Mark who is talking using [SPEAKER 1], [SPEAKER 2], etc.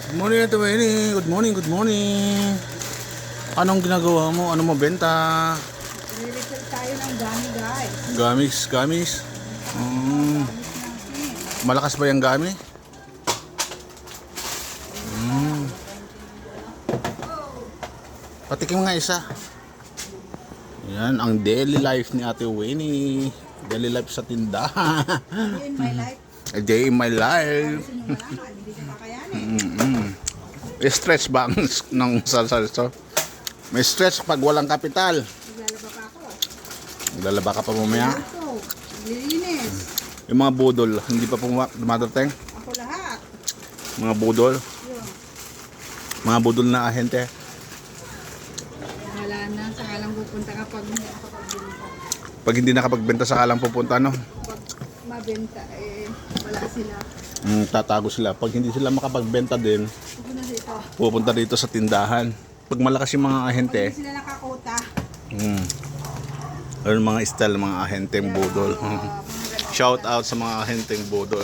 [SPEAKER 1] Good morning, Ate Winnie. Good morning, good morning. Anong ginagawa mo? Ano mo benta?
[SPEAKER 2] Re-refill tayo ng gummy guys.
[SPEAKER 1] Gamis, gamis. Malakas ba yung gami? Patikim nga isa. Yan, ang daily life ni Ate Winnie. Daily life sa tindahan.
[SPEAKER 2] In my life,
[SPEAKER 1] A day in my life.
[SPEAKER 2] gusto nyo malaman, hindi ko kakayanin.
[SPEAKER 1] Stress ba ang ng salsa? May stress pag walang kapital.
[SPEAKER 2] Naglalaba pa ako.
[SPEAKER 1] Maglalaba ka pa mamaya.
[SPEAKER 2] Ito, naglilinis.
[SPEAKER 1] Yung mga budol, hindi pa dumadating.
[SPEAKER 2] Ako lahat.
[SPEAKER 1] Mga budol.
[SPEAKER 2] Yun.
[SPEAKER 1] Mga budol na ahente.
[SPEAKER 2] Wala na, saka lang pupunta kapag hindi nakapagbenta.
[SPEAKER 1] Pag hindi nakapagbenta sa kalang pupunta, no?
[SPEAKER 2] Pag mabenta, wala sila.
[SPEAKER 1] Tatago sila. Pag hindi sila makapagbenta din,
[SPEAKER 2] Ito na dito.
[SPEAKER 1] pupunta dito sa tindahan. Pag malakas yung mga ahente,
[SPEAKER 2] Pag hindi sila nakakota,
[SPEAKER 1] ano mga style, mga ahenteng budol.
[SPEAKER 2] mga ganun.
[SPEAKER 1] Shout out sa mga ahenteng budol.